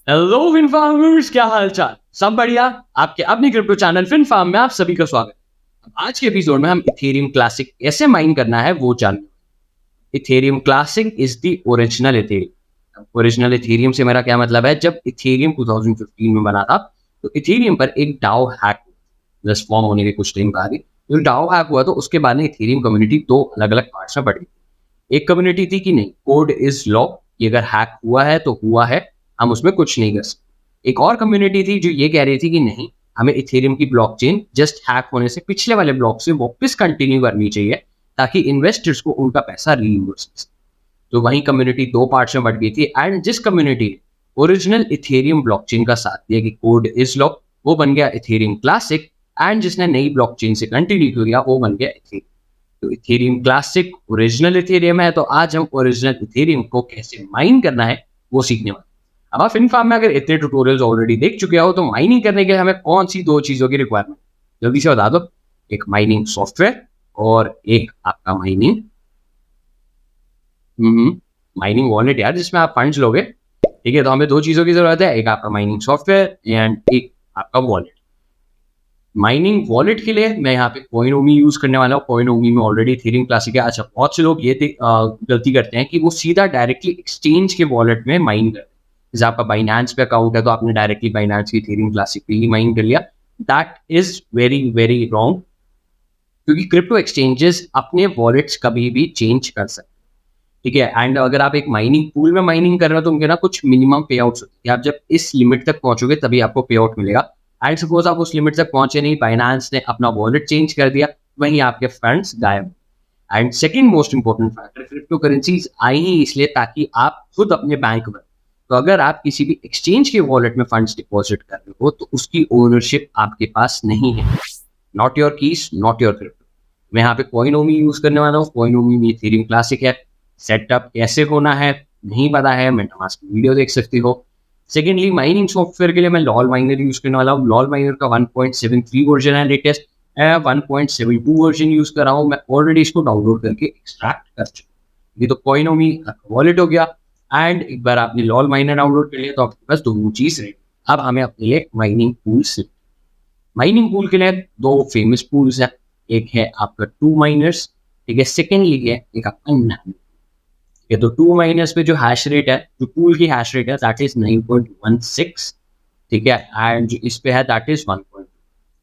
Hello fin farmers, क्या हाल चाल? सब बढ़िया। आपके अपने क्रिप्टो चैनल फिन फार्म में आप सभी का स्वागत। आज के एपिसोड में हम इथेरियम क्लासिक कैसे माइन करना है वो जानेंगे। Ethereum classic is the original Ethereum. Original Ethereum से मेरा क्या मतलब है? जब इथेरियम 2015 में बना था तो इथेरियम पर एक डाओ हैक जस्ट फॉर्म होने के कुछ टाइम बाद ही जो डाओ हैक हुआ, तो उसके बाद में इथेरियम कम्युनिटी दो अलग अलग पार्ट्स में बढ़ गई। एक कम्युनिटी थी कि नहीं, कोड इज लॉ, ये अगर हैक हुआ है तो हुआ है, हम उसमें कुछ नहीं कर सकते। एक और कम्युनिटी थी जो ये कह रही थी कि नहीं, हमें इथेरियम की ब्लॉकचेन जस्ट हैक होने से पिछले वाले ब्लॉक से वापस कंटिन्यू करनी चाहिए ताकि इन्वेस्टर्स को उनका पैसा रिइंबर्स हो सके। तो वही कम्युनिटी दो पार्ट्स में बढ़ गई थी, एंड जिस कम्युनिटी ने ओरिजिनल इथेरियम ब्लॉकचेन का साथ दिया कि कोड इज लॉ, वो बन गया इथेरियम क्लासिक। एंड जिसने नई ब्लॉकचेन से कंटिन्यू किया वो बन गया इथेरियम। तो इथेरियम क्लासिक ओरिजिनल इथेरियम है, तो आज हम ओरिजिनल इथेरियम को कैसे माइन करना है वो सीखने वाले। अब आप फिनफार्म में अगर इतने ट्यूटोरियल्स ऑलरेडी देख चुके हो तो माइनिंग करने के लिए हमें कौन सी दो चीजों की रिक्वायरमेंट, जल्दी से बता दो। एक माइनिंग सॉफ्टवेयर और एक आपका माइनिंग माइनिंग वॉलेट यार, जिसमें आप फंड्स लोगे। ठीक है, तो हमें दो चीजों की जरूरत है, एक आपका माइनिंग सॉफ्टवेयर एंड एक आपका वॉलेट। माइनिंग वॉलेट के लिए मैं यहाँ पे कॉइनोमी यूज करने वाला हूँ। कॉइनोमी में ऑलरेडी इथेरियम क्लासिक है। अच्छा, बहुत से लोग ये गलती करते हैं कि वो सीधा डायरेक्टली एक्सचेंज के वॉलेट में माइन करते हैं। जैसे आपका बाइनेंस पे अकाउंट है तो आपने डायरेक्टली बाइनेंस की इथेरियम क्लासिक पे ही माइन कर लिया। That is very very wrong, क्योंकि क्रिप्टो एक्सचेंजेस अपने वॉलेट्स कभी भी चेंज कर सकते हैं। ठीक है, एंड अगर आप एक माइनिंग पूल में माइनिंग कर रहे हो तो उनके ना कुछ मिनिमम पे आउट्स होते हैं। आप जब इस लिमिट तक पहुंचोगे तभी आपको पे आउट मिलेगा। एंड सपोज आप उस लिमिट तक पहुंचे नहीं, बाइनेंस ने अपना वॉलेट चेंज कर दिया, वहीं आपके फंड्स गायब। And second most important factor, cryptocurrencies आई ही इसलिए ताकि आप खुद अपने बैंक में, तो अगर आप किसी भी एक्सचेंज के वॉलेट में फंड्स डिपॉजिट कर रहे हो तो उसकी ओनरशिप आपके पास नहीं है। Not your keys, not your crypto. मैं यहाँ पे कॉइनोमी यूज करने वाला हूँ। कॉइनोमी में इथेरियम क्लासिक है। सेटअप कैसे होना है नहीं पता है, मेटामास्क की वीडियो देख सकती हो। सेकेंडली, माइनिंग सॉफ्टवेयर के लिए मैं लॉल माइनर यूज करने वाला हूँ। लॉल माइनर का 1.73 वर्जन है लेटेस्ट। 1.72 वर्जन यूज कर रहा हूँ। मैं ऑलरेडी इसको डाउनलोड करके एक्सट्रैक्ट कर चुका हूँ। ये तो कॉइनोमी वॉलेट हो गया। एंड एक बार आपने लॉल माइनर डाउनलोड कर लिया तो आपके पास दोनों चीज रही। अब हमें अपने लिए माइनिंग पूल से, माइनिंग पूल के लिए दो फेमस पूल्स हैं। एक है आपका टू माइनर्स, ठीक है। सेकेंडली है एक आपका नैनो। ये तो टू माइनर्स पे जो हैश रेट है, जो पूल की हैश रेट है दैट इज 9.16, ठीक है। एंड जो इस पे है दैट इज 1.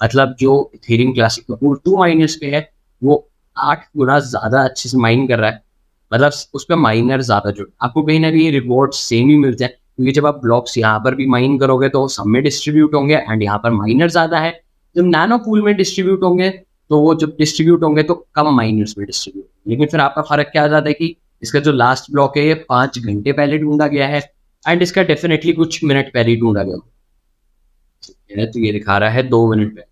मतलब जो इथेरियम क्लासिक का पूल टू माइनर्स पे है वो 8 गुना ज्यादा अच्छे से माइन कर रहा है। मतलब उस पर माइनर ज्यादा जुड़, आपको कहीं ना कहीं रिवॉर्ड सेम ही मिलते हैं, क्योंकि जब आप ब्लॉक्स यहाँ पर भी माइन करोगे तो सब में डिस्ट्रीब्यूट होंगे एंड यहाँ पर माइनर ज्यादा है। जब नैनो पूल में डिस्ट्रीब्यूट होंगे तो वो जब डिस्ट्रीब्यूट होंगे तो कम माइनर्स में डिस्ट्रीब्यूट, लेकिन फिर आपका फर्क क्या आ जाता है कि इसका जो लास्ट ब्लॉक है ये 5 घंटे पहले ढूंढा गया है एंड इसका डेफिनेटली कुछ मिनट पहले ही ढूंढा गया है, तो ये दिखा रहा है 2 मिनट पहले।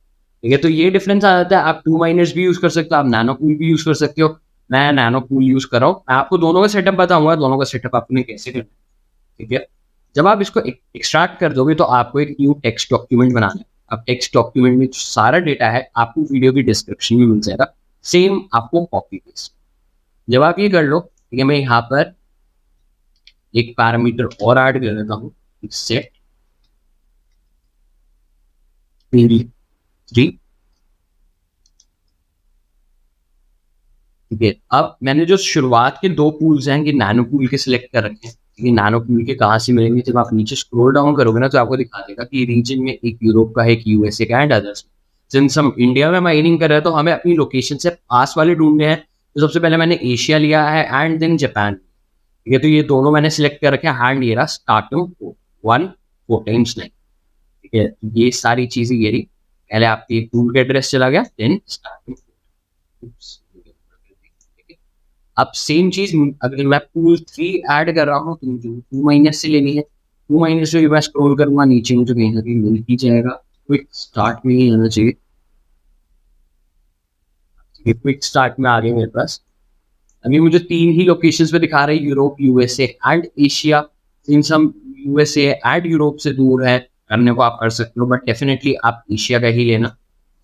ठीक है, तो ये डिफरेंस आ जाता है। आप टू माइनर्स भी यूज कर सकते हो, आप नैनो पूल भी यूज कर सकते हो। मैं नैनो पूल यूज कर रहा हूँ। मैं आपको दोनों का सेटअप बताऊंगा, दोनों का सेटअप आपने कैसे करना है। ठीक है, जब आप इसको एक्सट्रैक्ट कर दोगे तो आपको एक न्यू टेक्स्ट डॉक्यूमेंट बनाना है। अब टेक्स्ट डॉक्यूमेंट में जो सारा डेटा है आपको वीडियो की डिस्क्रिप्शन में मिल जाएगा, सेम आपको कॉपी पेस्ट। जब आप ये कर लो, ठीक है, मैं यहाँ पर एक पैरामीटर और ऐड कर देता हूँ, सेट 3. ठीक है, अब मैंने जो शुरुआत के दो पूल्स हैं कि नैनो पूल के सिलेक्ट कर रखे हैं। ये नैनो पूल के कहाँ से मिलेंगे? जब आप नीचे स्क्रॉल डाउन करोगे ना तो आपको दिखा देगा कि रीजन में एक यूरोप का है, एक यूएसए का एंड अदर्स। सिंस हम इंडिया में माइनिंग कर रहे हैं तो हमें अपनी लोकेशन से पास वाले ढूंढने हैं। तो सबसे पहले मैंने एशिया लिया है एंड देन जापान। ठीक है, तो ये दोनों मैंने सिलेक्ट कर रखे हैं एंड ये रहा स्टार्टिंग 1 4 टाइम्स 9। ठीक है, ये सारी चीजें ये रही। पहले आपकी पूल का एड्रेस चला गया, देन स्टार्टिंग। अब सेम चीज अगर मैं पूल 3 ऐड कर रहा हूँ तो मुझे 2 माइनस से लेनी है। 2 माइनस से मैं स्क्रॉल करूंगा नीचे, मुझे कहीं ना कहीं मिल ही जाएगा। क्विक स्टार्ट में ही आना चाहिए। क्विक स्टार्ट में आ गए मेरे पास। अभी मुझे 3 ही लोकेशंस पे दिखा रहे हैं, यूरोप, यूएसए एंड एशिया। इन सब यूएसए एंड यूरोप से दूर है, करने को आप कर सकते हो, बट डेफिनेटली आप एशिया का ही लेना।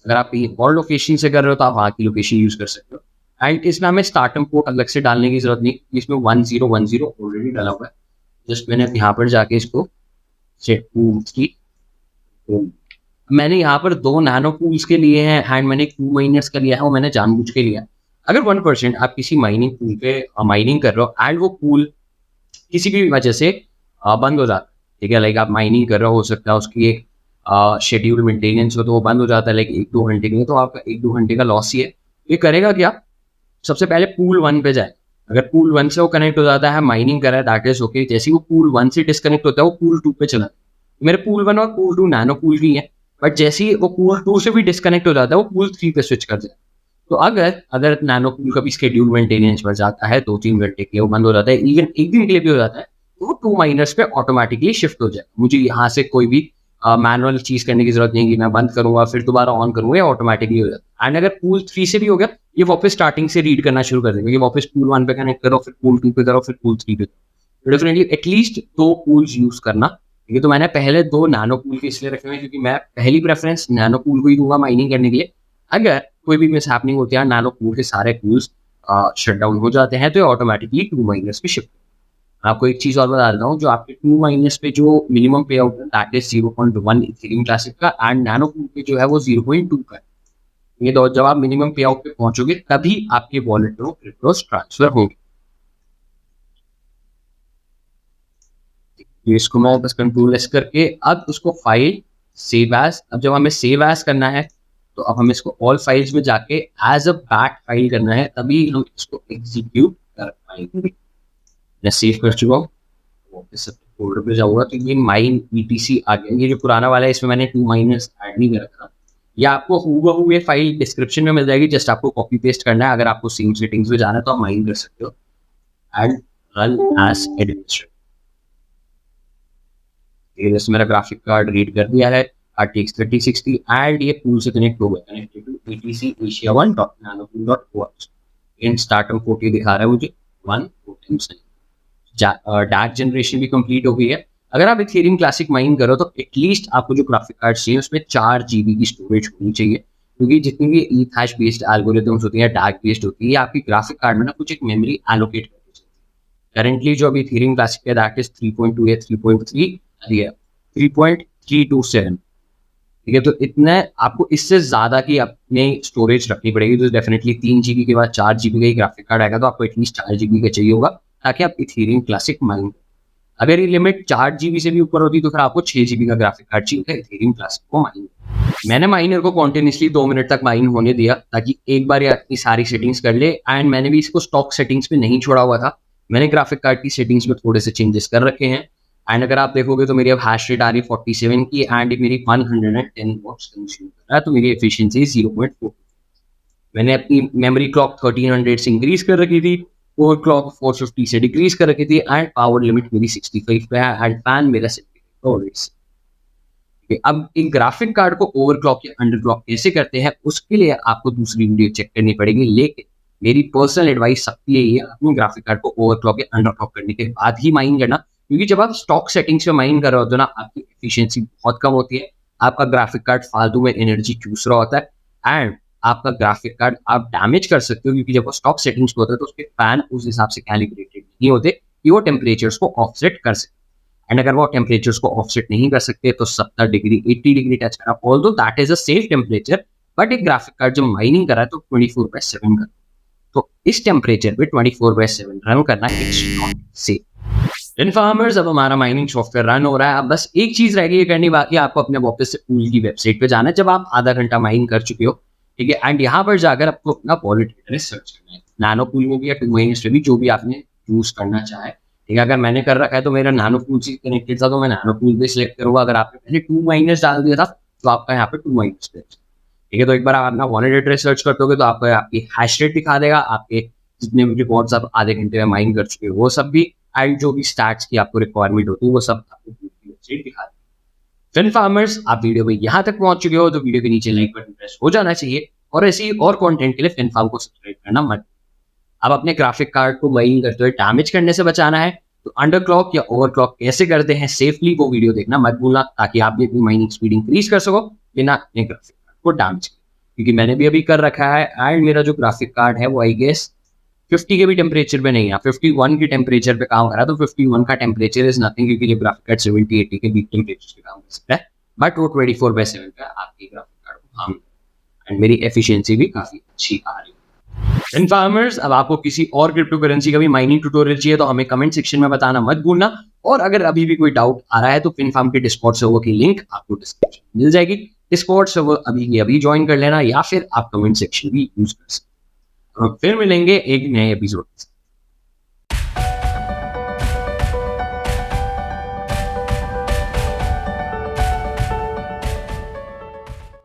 अगर आप और लोकेशन से कर रहे हो तो आप वहाँ की लोकेशन यूज कर सकते हो। एंड इसमें हमें स्टार्टिंग पोर्ट अलग से डालने की जरूरत नहीं, इसमें 1010 ऑलरेडी डाला हुआ है। जस्ट मैंने यहाँ पर जाके इसको से पूल्स की। तो मैंने यहाँ पर 2 नैनो पूल्स के लिए हैं एंड मैंने 2 माइनर्स का लिया है, वो मैंने जानबूझ के लिया है। अगर 1% आप किसी माइनिंग पूल पे माइनिंग कर रहे हो एंड वो पूल किसी भी वजह से बंद हो जाता है, ठीक है? लाइक आप माइनिंग कर रहे हो सकता है उसकी एक शेड्यूल मेंटेनेंस हो तो वो बंद हो जाता है लाइक 1-2 घंटे के लिए, तो आपका 1-2 घंटे का लॉस ही है। ये करेगा क्या? सबसे पहले पूल 1 पे जाए। अगर पूल 1 से वो कनेक्ट हो जाता है, माइनिंग कर रहा है, दैट इज़ ओके। जैसे ही वो पूल 1 से डिस्कनेक्ट होता है, वो पूल 2 पे चला। मेरे पूल 1 और पूल 2 नैनो पूल ही है, बट जैसे ही वो पूल 2 से भी डिस्कनेक्ट हो जाता है, वो पूल 3 पे स्विच कर जाए। तो अगर अगर नैनो पूल का भी शेड्यूल मेंटेनेंस बढ़ जाता है 2-3 घंटे के लिए, वो बंद हो जाता है, इवन 1 दिन के लिए भी हो जाता है, तो वो 2 माइनर्स पे ऑटोमैटिकली शिफ्ट हो जाए। मुझे यहाँ से कोई भी मैनुअल चीज़ करने की ज़रूरत नहीं है कि मैं बंद करूँगा, फिर दोबारा ऑन करूँगा, या ऑटोमैटिकली हो जाता है। एंड अगर पूल 3 से भी हो गया, ये वापस स्टार्टिंग से रीड करना शुरू कर देगा। ये वापस पूल 1 पे कनेक्ट करो, फिर पूल 2 पे करो, फिर पूल 3 पे करो। डेफिनिटली एटलीस्ट 2 पूल्स यूज़ करना। ये तो मैंने पहले 2 नैनो पूल के इसलिए रखे हुए हैं क्योंकि मैं पहली प्रेफ़रेंस नैनो पूल को ही दूँगा माइनिंग करने के लिए। अगर कोई भी मिसहैपनिंग होती है, नैनो पूल के सारे पूल्स शट डाउन हो जाते हैं, तो ये ऑटोमैटिकली 2 माइनर्स पे शिफ्ट। आपको एक चीज़ और बता देता हूँ, जो आपके 2 माइनर्स पे जो मिनिमम पे आउट है, दैट इज़ 0.1 इथेरियम क्लासिक का, एंड नैनो पूल पे जो है वो 0.2 का है। ये दो जब आप मिनिमम पे आउट पे पहुंचोगे, तभी आपके वॉलेट में क्रिप्टोस ट्रांसफर होंगे। ये इसको मैं बस कंट्रोल एस करके अब उसको फाइल सेव एज, अब जब हमें सेव एज करना है, तो अब हमें इसको ऑल फाइल्स में जाके एज अ बैट फाइल करना है, तभी हम इसको एग्जीक्यूट कर पाएंगे। मैं सेव कर चुका हूँ, वापस फोल्डर पे जाऊंगा तो ये माइन ईटीसी आ गया। ये जो पुराना वाला है, इसमें मैंने 2 माइनस ऐड नहीं कर रखा। या आपको हूबहू ये फाइल डिस्क्रिप्शन में मिल जाएगी, जस्ट आपको कॉपी पेस्ट करना है। अगर आपको सेम सेटिंग्स में जाना है तो आप माइन कर सकते हो एंड रन एज एडमिनिस्ट्रेटर। ये जैसे मेरा ग्राफिक कार्ड रीड कर दिया है RTX 3060 एंड ये पूल से कनेक्ट हो गया, connected to ETC asia1.nanopool.org। In startup port ये दिखा रहा है मुझे 1 डार्क जनरेशन भी कंप्लीट हो गई है। अगर आप इथेरियम क्लासिक माइन करो तो एटलीस्ट आपको जो ग्राफिक कार्ड चाहिए उसमें 4 GB की स्टोरेज होनी चाहिए, क्योंकि जितनी भी ईथ हैश बेस्ड एल्गोरिथम्स होती हैं, डार्क बेस्ड होती है, ये आपकी ग्राफिक कार्ड में ना कुछ एक मेमोरी एलोकेट करती है। करंटली जो अभी इथेरियम क्लासिक है दैट इज 3.2 या 3.3 है, 3.327। ठीक है, तो इतना आपको इससे ज्यादा की अपनी स्टोरेज रखनी पड़ेगी। तो डेफिनेटली 3 GB के बाद 4 GB का ही ग्राफिक कार्ड आएगा, तो आपको एटलीस्ट 4 GB का चाहिए होगा, ताकि आप इथेरियम क्लासिक माइन। अगर ये लिमिट 4 GB से भी ऊपर होती तो फिर आपको 6 GB का ग्राफिक कार्ड चाहिए इथेरियम क्लासिक को माइन। मैंने माइनर को कॉन्टिन्यूसली 2 मिनट तक माइन होने दिया, ताकि एक बार ये अपनी सारी सेटिंग्स कर ले। एंड मैंने भी इसको स्टॉक सेटिंग्स पे नहीं छोड़ा हुआ था, मैंने ग्राफिक कार्ड की सेटिंग्स में थोड़े से चेंजेस कर रखे हैं। एंड अगर आप देखोगे तो मेरी अब हैश रेट आ रही है 47 की, एंड मेरी 110 वॉट्स कंज्यूम कर रहा है, तो मेरी एफिशिएंसी 0.4। मैंने अपनी मेमोरी क्लॉक 1300 से इंक्रीज कर रखी थी, ओवर क्लॉक 450 से डिक्रीज कर रखी थी, एंड पावर लिमिट मेरी 65 पे है, एंड फैन मेरा 70। अब एक ग्राफिक कार्ड को ओवरक्लॉक या अंडरक्लॉक कैसे करते हैं, उसके लिए आपको दूसरी वीडियो चेक करनी पड़ेगी। लेकिन मेरी पर्सनल एडवाइस सबकी यही है, अपनी ग्राफिक कार्ड को ओवरक्लॉक या अंडरक्लॉक करने के बाद ही माइन करना, क्योंकि जब आप स्टॉक सेटिंग्स में माइन कर रहे होते हो ना, आपकी एफिशिएंसी बहुत कम होती है, आपका ग्राफिक कार्ड फालतू में एनर्जी चूस रहा होता है, एंड आपका ग्राफिक कार्ड आप डैमेज कर सकते हो, क्योंकि जब वो स्टॉक सेटिंग्स पे होता है तो उसके फैन उस हिसाब से कैलिब्रेटेड नहीं होते कि वो टेम्परेचर्स को ऑफसेट कर सके। एंड अगर वो टेम्परेचर्स को ऑफसेट नहीं कर सकते तो 70 डिग्री 80 डिग्री टच करा, although that is a safe temperature, but एक ग्राफिक कार्ड जब माइनिंग करा है तो 24/7 का, तो इस टेम्परेचर पे 24/7 रन करना इट्स नॉट सेफ। इन्फॉर्मर्स, अब हमारा माइनिंग सॉफ्टवेयर रन हो रहा है। अब बस एक चीज रह गई है करनी, बाकी आपको अपने वापस से पूल की वेबसाइट पे जाना है जब आप आधा घंटा माइन कर चुके हो, ठीक है। एंड यहाँ पर जाकर आपको अपना वॉलेट एड्रेस सर्च करना है, नैनो पूल में भी या 2 माइनर्स में भी, जो भी आपने यूज करना चाहे, ठीक है। अगर मैंने कर रखा है तो मेरा नैनो पूल से कनेक्टेड था, तो मैं नैनो पूल पे सिलेक्ट करूंगा। अगर आपने पहले 2 माइनर्स डाल दिया था तो आपका यहाँ पे 2 माइनर्स पे, ठीक है। तो एक बार आप अपना वॉलेट एड्रेस सर्च करते हो तो आपको आपकी हैश रेट दिखा देगा, आपके जितने भी रिकॉर्ड्स आप आधे घंटे में माइन कर चुके हो वो सब भी, एंड जो भी स्टैट्स की आपको रिक्वायरमेंट होती है वो सब आपको वेबसाइट दिखा देगी। फिन फार्मर्स, आप वीडियो में यहाँ तक पहुंच चुके हो तो वीडियो के नीचे लाइक बटन प्रेस हो जाना चाहिए, और ऐसी और कंटेंट के लिए फिन फार्म को सब्सक्राइब करना मत। अब अपने ग्राफिक कार्ड को माइन करते हुए डैमेज करने से बचाना है, तो अंडरक्लॉक या ओवरक्लॉक कैसे करते हैं सेफली, वो वीडियो देखना मत भूलना, ताकि आप भी अपनी माइनिंग स्पीड इंक्रीज कर सको बिना अपने ग्राफिक कार्ड को डैमेज किए। क्योंकि मैंने भी अभी कर रखा है, एंड मेरा जो ग्राफिक कार्ड है वो आई गेस 50 के भी टेम्परेचर पे नहीं है, 51 के टेम्परेचर पे काम करा तो 51 का टेम्परेचर इज नथिंग, क्योंकि ये ग्राफिक कार्ड 70-80 के बीच टेम्परेचर पे काम कर सकता है, बट वो 24/7 पे आपकी ग्राफिक कार्ड को काम, एंड मेरी एफिशिएंसी भी काफी अच्छी आ रही है। इन्फॉर्मर्स, अब आपको किसी और क्रिप्टो करेंसी का भी माइनिंग ट्यूटोरियल चाहिए तो हमें कमेंट सेक्शन में बताना मत भूलना, और अगर अभी भी कोई डाउट आ रहा है तो फिनफार्म के डिस्कॉर्ड सर्वर की लिंक आपको डिस्क्रिप्शन में मिल जाएगी, डिस्कॉर्ड सर्वर अभी के अभी ज्वाइन कर लेना, या फिर आप कमेंट सेक्शन भी यूज कर सकते हैं। फिर मिलेंगे एक नए एपिसोड।